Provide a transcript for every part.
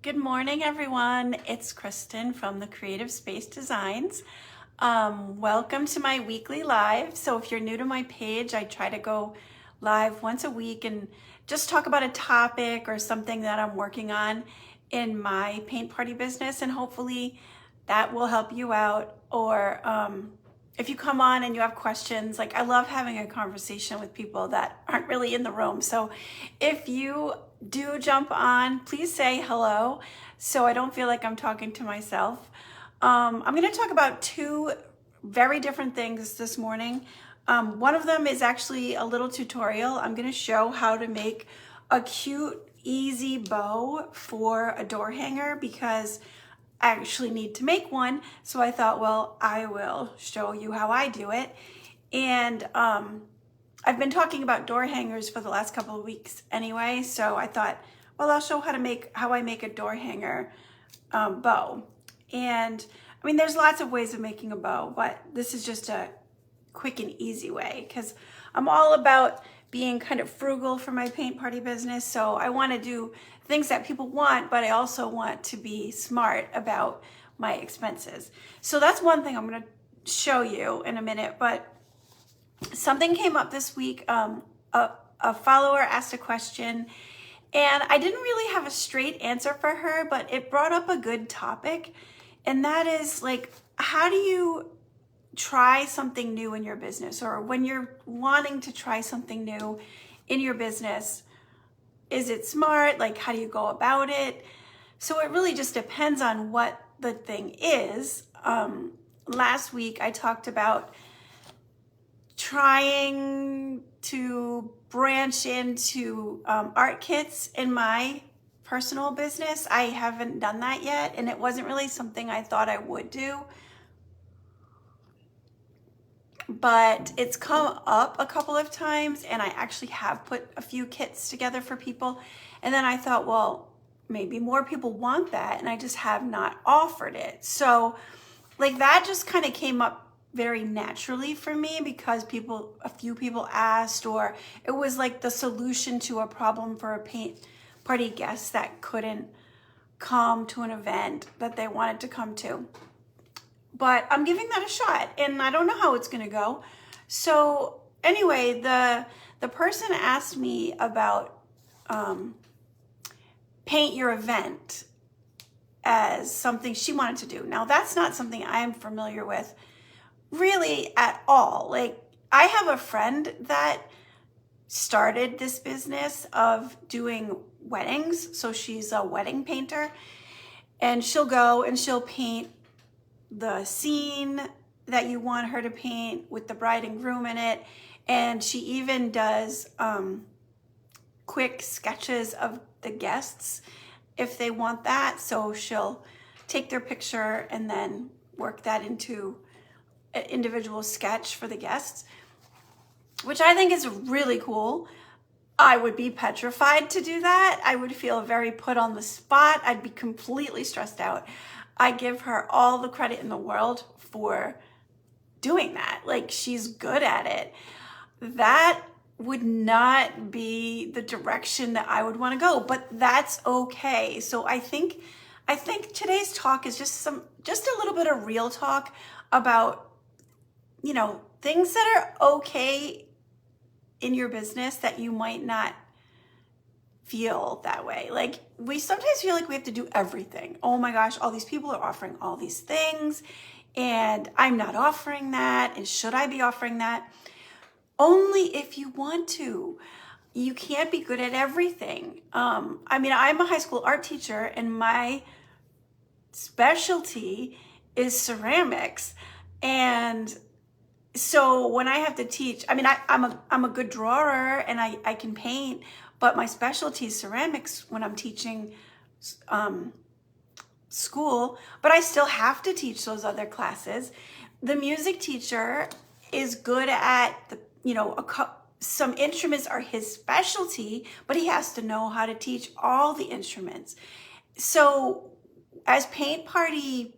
Good morning, everyone. It's Kristen from the Creative Space Designs. Welcome to my weekly live. So if you're new to my page, I try to go live once a week and just talk about a topic or something that I'm working on in my paint party business, and hopefully that will help you out. Or if you come on and you have questions, like I love having a conversation with people that aren't really in the room. So if you do jump on, please say hello so I don't feel like I'm talking to myself. I'm going to talk about two very different things this morning. One of them is actually a little tutorial. I'm going to show how to make a cute, easy bow for a door hanger because I actually need to make one. So I thought, well, I will show you how I do it. And I've been talking about door hangers for the last couple of weeks anyway. So I thought, well, I'll show how I make a door hanger bow. And I mean, there's lots of ways of making a bow, but this is just a quick and easy way because I'm all about being kind of frugal for my paint party business. So I want to do things that people want, but I also want to be smart about my expenses. So that's one thing I'm going to show you in a minute, but something came up this week. A follower asked a question and I didn't really have a straight answer for her, but it brought up a good topic. And that is like, how do you try something new in your business, or when you're wanting to try something new in your business, is it smart? Like, how do you go about it? So it really just depends on what the thing is. Last week I talked about trying to branch into art kits in my personal business. I haven't done that yet, and it wasn't really something I thought I would do. But it's come up a couple of times, and I actually have put a few kits together for people. And then I thought, well, maybe more people want that, and I just have not offered it. So like that just kind of came up very naturally for me because a few people asked, or it was like the solution to a problem for a paint party guest that couldn't come to an event that they wanted to come to. But I'm giving that a shot, and I don't know how it's going to go. So anyway, the person asked me about paint your event as something she wanted to do. Now, that's not something I am familiar with really at all. Like, I have a friend that started this business of doing weddings. So she's a wedding painter, and she'll go and she'll paint the scene that you want her to paint with the bride and groom in it. And she even does quick sketches of the guests if they want that. So she'll take their picture and then work that into an individual sketch for the guests, which I think is really cool. I would be petrified to do that. I would feel very put on the spot. I'd be completely stressed out. I give her all the credit in the world for doing that. Like, she's good at it. That would not be the direction that I would want to go, but that's okay. So I think today's talk is just a little bit of real talk about, things that are okay in your business that you might not feel that way. Like, we sometimes feel like we have to do everything. Oh my gosh, all these people are offering all these things and I'm not offering that. And should I be offering that? Only if you want to. You can't be good at everything. I'm a high school art teacher and my specialty is ceramics. And so when I have to teach, I'm a good drawer and I can paint, but my specialty is ceramics when I'm teaching school, but I still have to teach those other classes. The music teacher is good at some instruments are his specialty, but he has to know how to teach all the instruments. So as paint party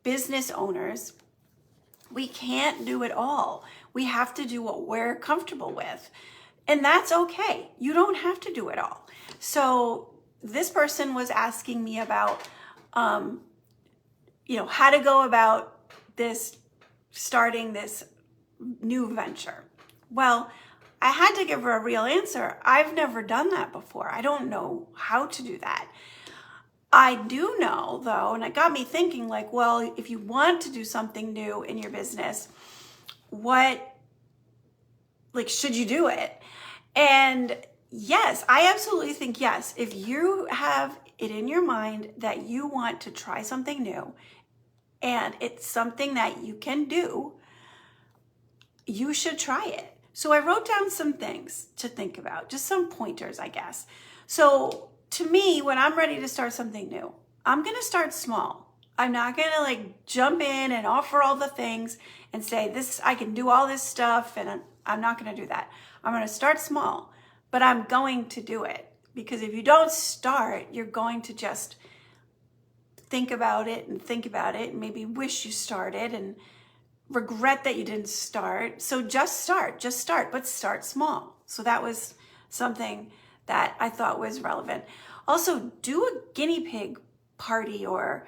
business owners, we can't do it all. We have to do what we're comfortable with. And that's okay. You don't have to do it all. So this person was asking me about, how to go about starting this new venture. Well, I had to give her a real answer. I've never done that before. I don't know how to do that. I do know though, and it got me thinking like, well, if you want to do something new in your business, should you do it? And yes, I absolutely think yes. If you have it in your mind that you want to try something new and it's something that you can do, you should try it. So I wrote down some things to think about, just some pointers, I guess. So to me, when I'm ready to start something new, I'm going to start small. I'm not going to jump in and offer all the things and say this, I can do all this stuff, and I'm not going to do that. I'm going to start small, but I'm going to do it, because if you don't start, you're going to just think about it and maybe wish you started and regret that you didn't start. So just start, but start small. So that was something that I thought was relevant. Also, do a guinea pig party or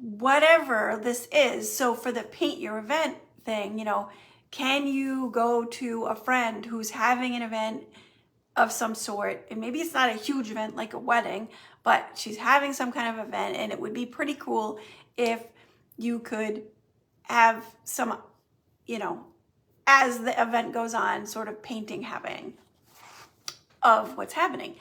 whatever this is. So for the paint your event thing, can you go to a friend who's having an event of some sort, and maybe it's not a huge event like a wedding, but she's having some kind of event, and it would be pretty cool if you could have some, as the event goes on, sort of painting happening of what's happening,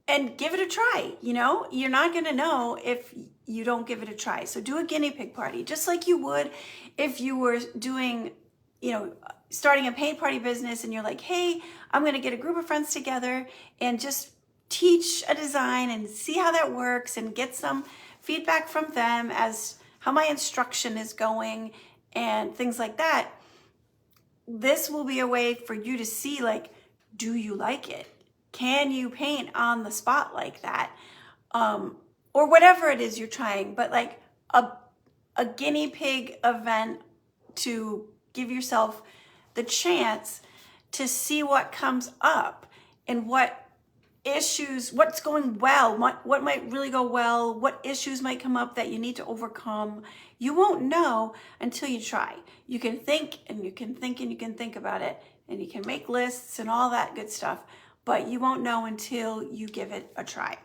and give it a try. You're not going to know if you don't give it a try. So do a guinea pig party, just like you would if you were doing, starting a paint party business, and you're like, hey, I'm going to get a group of friends together and just teach a design and see how that works and get some feedback from them as how my instruction is going and things like that. This will be a way for you to see, do you like it? Can you paint on the spot like that? Or whatever it is you're trying, but a guinea pig event to give yourself the chance to see what comes up and what issues, what's going well, what might really go well, what issues might come up that you need to overcome. You won't know until you try. You can think and you can think and you can think about it, and you can make lists and all that good stuff, but you won't know until you give it a try.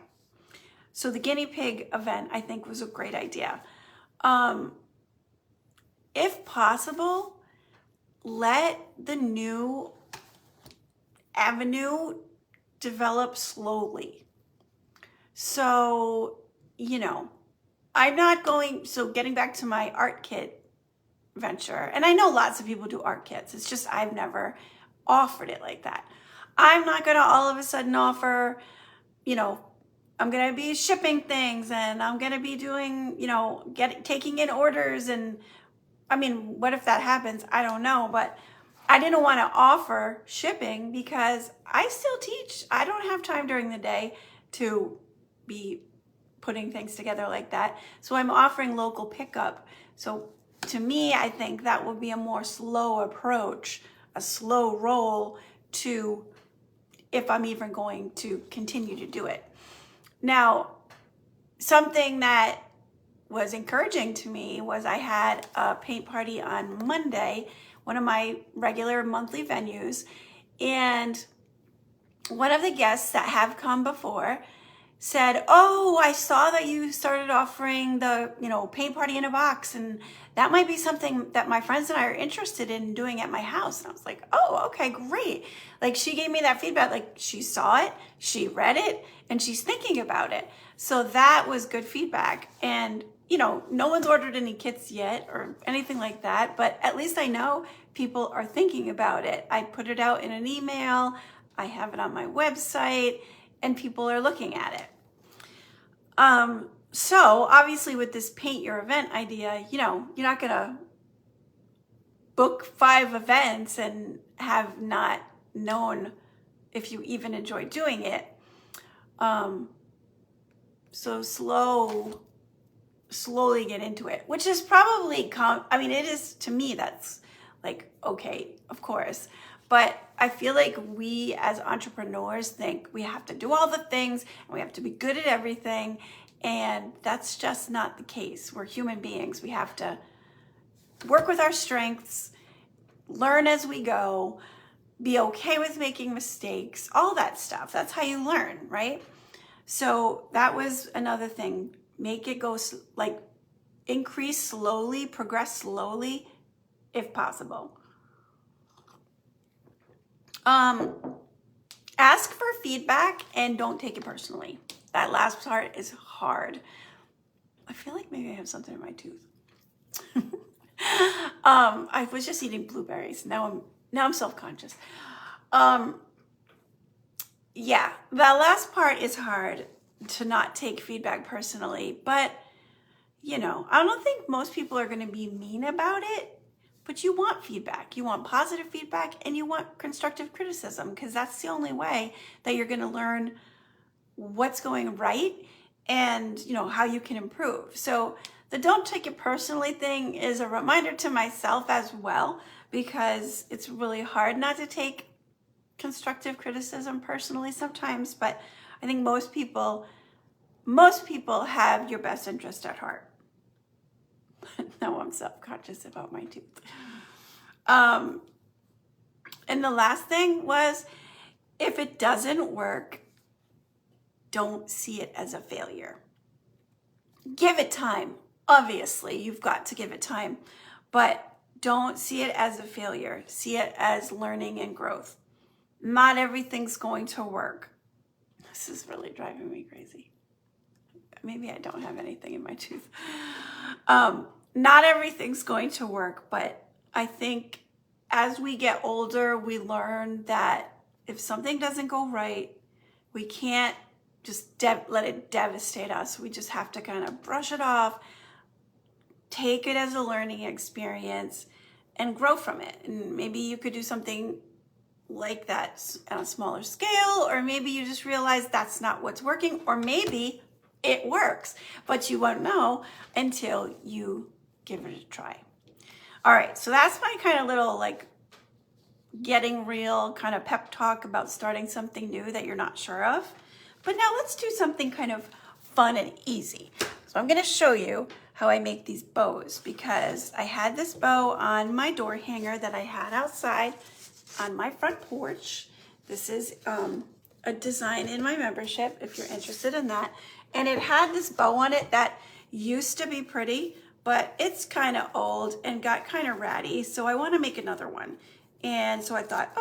So the guinea pig event, I think, was a great idea. If possible, let the new avenue develop slowly. So, getting back to my art kit venture, and I know lots of people do art kits, it's just I've never offered it like that. I'm not going to all of a sudden offer, I'm going to be shipping things, and I'm going to be doing, taking in orders. And what if that happens? I don't know, but I didn't want to offer shipping because I still teach. I don't have time during the day to be putting things together like that. So I'm offering local pickup. So to me, I think that would be a more slow approach, a slow roll to if I'm even going to continue to do it. Now, something that was encouraging to me was I had a paint party on Monday, one of my regular monthly venues, and one of the guests that have come before said, oh, I saw that you started offering the, paint party in a box, and that might be something that my friends and I are interested in doing at my house. And I was like, oh, okay, great. She gave me that feedback, she saw it, she read it, and she's thinking about it. So that was good feedback. And, no one's ordered any kits yet or anything like that, but at least I know people are thinking about it. I put it out in an email, I have it on my website, and people are looking at it. So obviously with this paint your event idea, you're not gonna book 5 events and have not known if you even enjoy doing it. So slowly get into it, which is probably, it is, to me, that's okay, of course. But I feel like we as entrepreneurs think we have to do all the things and we have to be good at everything. And that's just not the case. We're human beings. We have to work with our strengths, learn as we go, be okay with making mistakes, all that stuff. That's how you learn, right? So that was another thing. Make it go, like, increase slowly, progress slowly, if possible. Ask for feedback and don't take it personally. That last part is hard. I feel like maybe I have something in my tooth. I was just eating blueberries. Now I'm self-conscious. Yeah, that last part is hard, to not take feedback personally, but I don't think most people are going to be mean about it, but you want feedback. You want positive feedback and you want constructive criticism, because that's the only way that you're going to learn what's going right and how you can improve. So the don't take it personally thing is a reminder to myself as well, because it's really hard not to take constructive criticism personally sometimes, but I think most people have your best interest at heart. Now I'm self-conscious about my tooth. And the last thing was, if it doesn't work, don't see it as a failure. Give it time. Obviously, you've got to give it time, but don't see it as a failure. See it as learning and growth. Not everything's going to work. This is really driving me crazy. Maybe I don't have anything in my tooth. Not everything's going to work, but I think as we get older, we learn that if something doesn't go right, we can't just let it devastate us. We just have to kind of brush it off, take it as a learning experience, and grow from it. And maybe you could do something like that on a smaller scale, or maybe you just realize that's not what's working, or maybe it works, but you won't know until you give it a try. All right, so that's my kind of little getting real kind of pep talk about starting something new that you're not sure of. But now let's do something kind of fun and easy. So I'm going to show you how I make these bows, because I had this bow on my door hanger that I had outside on my front porch. This is a design in my membership if you're interested in that. And it had this bow on it that used to be pretty, but it's kind of old and got kind of ratty. So I want to make another one. And so I thought,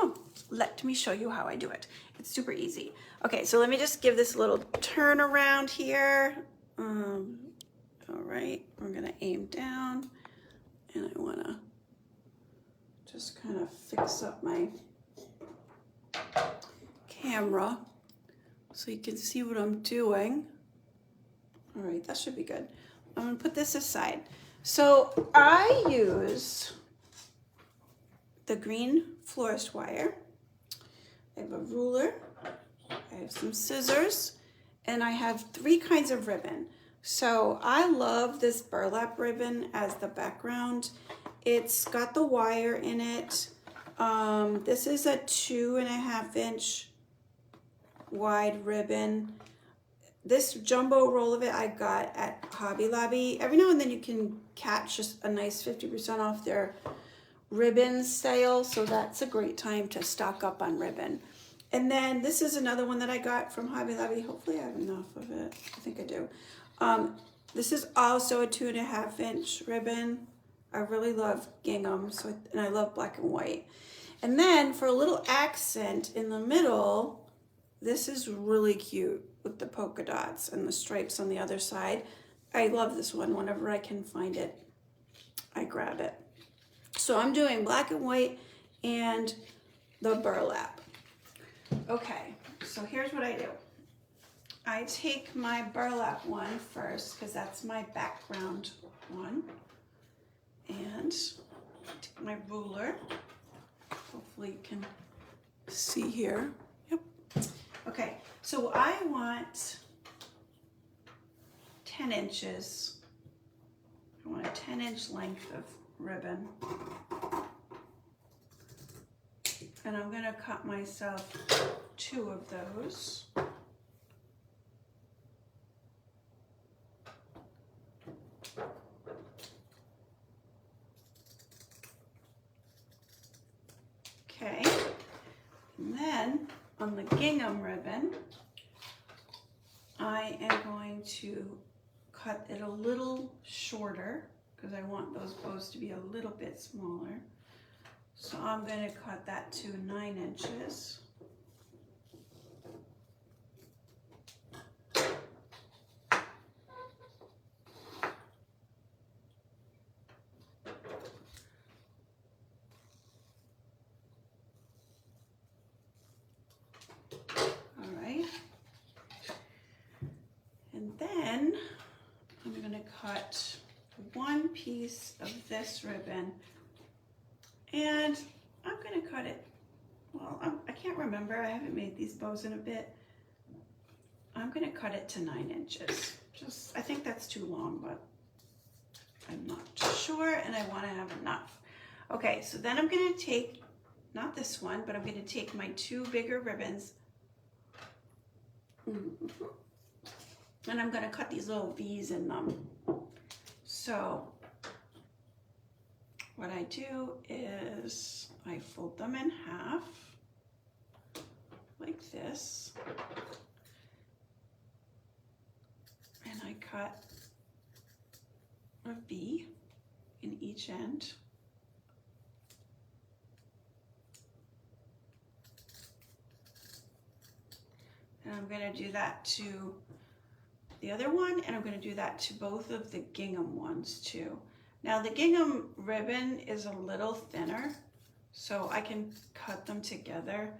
let me show you how I do it. It's super easy. Okay, so let me just give this a little turn around here. All right, we're gonna aim down, and I wanna just kind of fix up my camera so you can see what I'm doing. All right, that should be good. I'm gonna put this aside. So I use the green florist wire. I have a ruler, I have some scissors, and I have 3 kinds of ribbon. So I love this burlap ribbon as the background. It's got the wire in it. This is a 2.5 inch wide ribbon. This jumbo roll of it I got at Hobby Lobby. Every now and then you can catch just a nice 50% off their ribbon sale, so that's a great time to stock up on ribbon. And then this is another one that I got from Hobby Lobby. Hopefully I have enough of it. I think I do. This is also a 2.5 inch ribbon. I really love gingham, and I love black and white. And then for a little accent in the middle, this is really cute with the polka dots and the stripes on the other side. I love this one. Whenever I can find it, I grab it. So I'm doing black and white and the burlap. Okay, so here's what I do. I take my burlap one first, because that's my background one. And take my ruler. Hopefully you can see here. Yep. Okay, so I want 10 inches. I want a 10-inch length of ribbon. And I'm gonna cut myself 2 of those. Okay, and then on the gingham ribbon, I am going to cut it a little shorter because I want those bows to be a little bit smaller. So I'm going to cut that to 9 inches. Then I'm going to cut 1 piece of this ribbon, and I'm going to cut it, well, I can't remember, I haven't made these bows in a bit. I'm going to cut it to 9 inches. I think that's too long, but I'm not sure, and I want to have enough. Okay, so then I'm going to take, not this one, but I'm going to take my 2 bigger ribbons. And I'm going to cut these little V's in them. So what I do is I fold them in half like this. And I cut a V in each end. And I'm going to do that to the other one, and I'm going to do that to both of the gingham ones too. Now the gingham ribbon is a little thinner, so I can cut them together,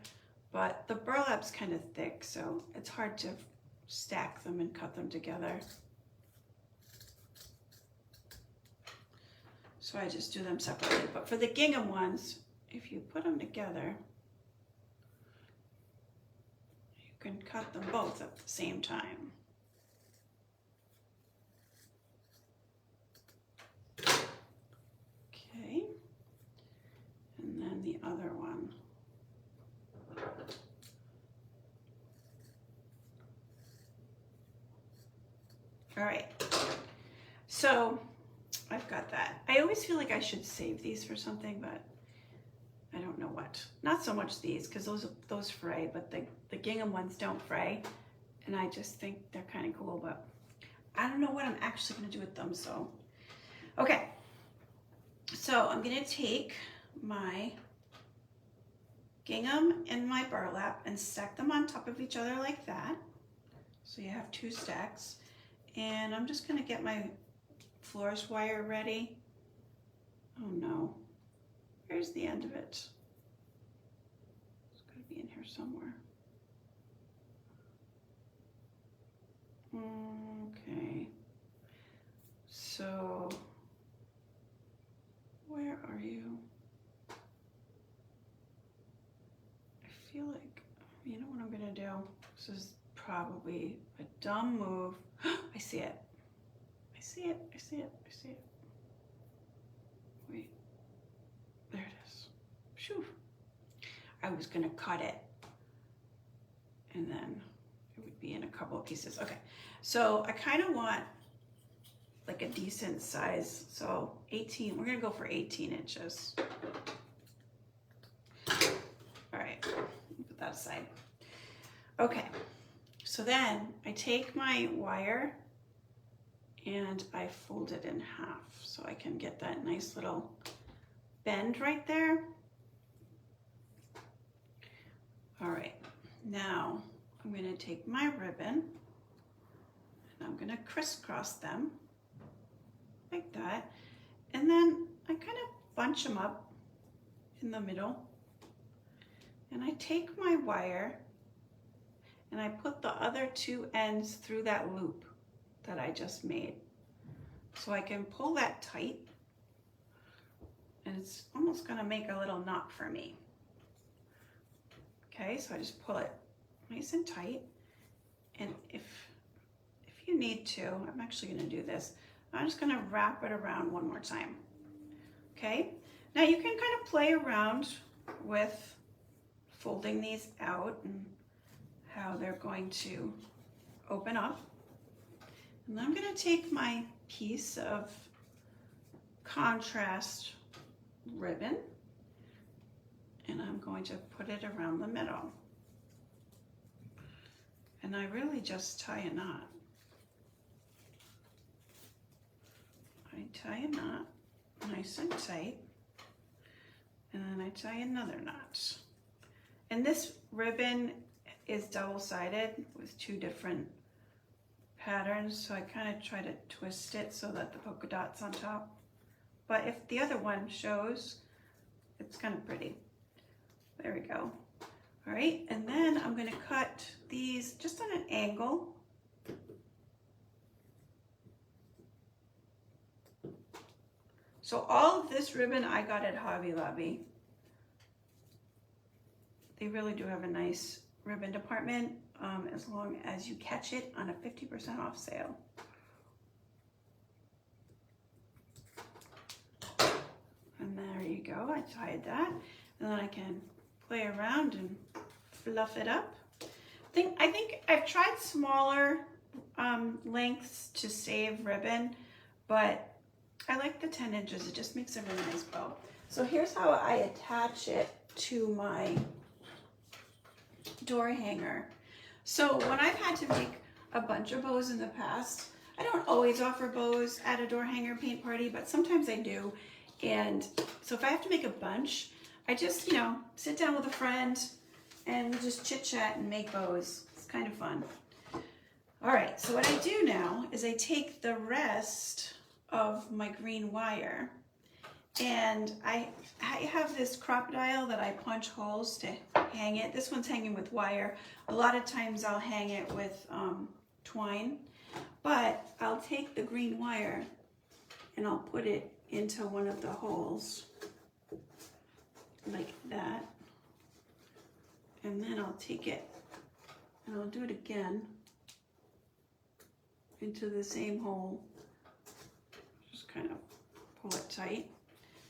but the burlap's kind of thick, so it's hard to stack them and cut them together. So I just do them separately. But for the gingham ones, if you put them together, you can cut them both at the same time. Okay, and then the other one. All right, so I've got that. I always feel like I should save these for something, but I don't know what. Not so much these, because those fray, but the gingham ones don't fray, and I just think they're kind of cool, but I don't know what I'm actually going to do with them, so. Okay, so I'm going to take my gingham and my burlap and stack them on top of each other like that. So you have 2 stacks. And I'm just going to get my florist wire ready. Oh no, where's the end of it? It's got to be in here somewhere. Okay, so where are you? I feel like, you know what I'm going to do? This is probably a dumb move. I see it. I see it. I see it. I see it. Wait. There it is. Phew. I was going to cut it, and then it would be in a couple of pieces. Okay. So I kind of want like a decent size. So 18. We're going to go for 18 inches. All right. Put that aside. Okay. So then I take my wire and I fold it in half so I can get that nice little bend right there. All right, now I'm going to take my ribbon and I'm going to crisscross them like that. And then I kind of bunch them up in the middle. And I take my wire and I put the other 2 ends through that loop that I just made. So I can pull that tight, and it's almost gonna make a little knot for me. Okay, so I just pull it nice and tight. And if you need to, I'm actually gonna do this. I'm just gonna wrap it around one more time. Okay, now you can kind of play around with folding these out and how they're going to open up. And I'm going to take my piece of contrast ribbon and I'm going to put it around the middle. And I really just tie a knot. I tie a knot nice and tight, and then I tie another knot. And this ribbon is double-sided with 2 different patterns, so I kind of try to twist it so that the polka dot's on top. But if the other one shows, it's kind of pretty. There we go. All right, and then I'm going to cut these just on an angle. So all of this ribbon I got at Hobby Lobby. They really do have a nice ribbon department as long as you catch it on a 50% off sale. And there you go, I tied that. And then I can play around and fluff it up. I think I've tried smaller lengths to save ribbon, but I like the 10 inches. It just makes a really nice bow. So here's how I attach it to my door hanger. So when I've had to make a bunch of bows in the past, I don't always offer bows at a door hanger paint party, but sometimes I do. And so if I have to make a bunch, I just, you know, sit down with a friend and just chit chat and make bows. It's kind of fun. All right, so what I do now is I take the rest of my green wire and I have this crocodile that I punch holes to hang it. This one's hanging with wire. A lot of times I'll hang it with twine, but I'll take the green wire and I'll put it into one of the holes like that, and then I'll take it and I'll do it again into the same hole. Just kind of pull it tight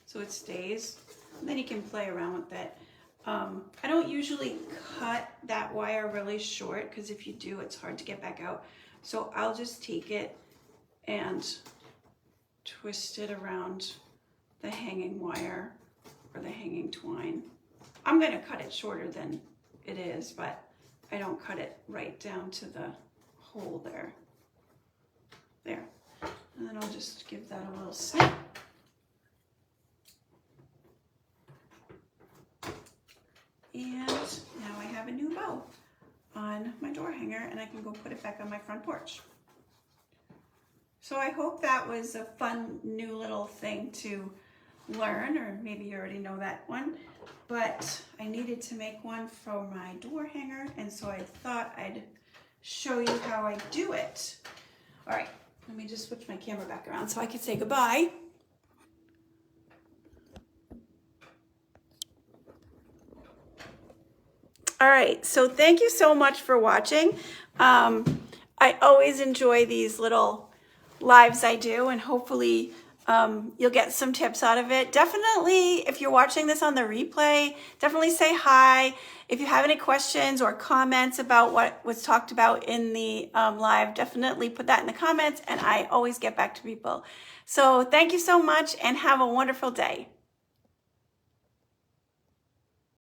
so it stays. And then you can play around with it. I don't usually cut that wire really short because if you do, it's hard to get back out. So I'll just take it and twist it around the hanging wire or the hanging twine. I'm going to cut it shorter than it is, but I don't cut it right down to the hole there. There. And then I'll just give that a little snip. And now I have a new bow on my door hanger and I can go put it back on my front porch. So I hope that was a fun new little thing to learn, or maybe you already know that one, but I needed to make one for my door hanger, and so I thought I'd show you how I do it. All right, let me just switch my camera back around so I can say goodbye. All right, so thank you so much for watching. I always enjoy these little lives I do, and hopefully you'll get some tips out of it. Definitely, if you're watching this on the replay, definitely say hi. If you have any questions or comments about what was talked about in the live, definitely put that in the comments, and I always get back to people. So thank you so much and have a wonderful day.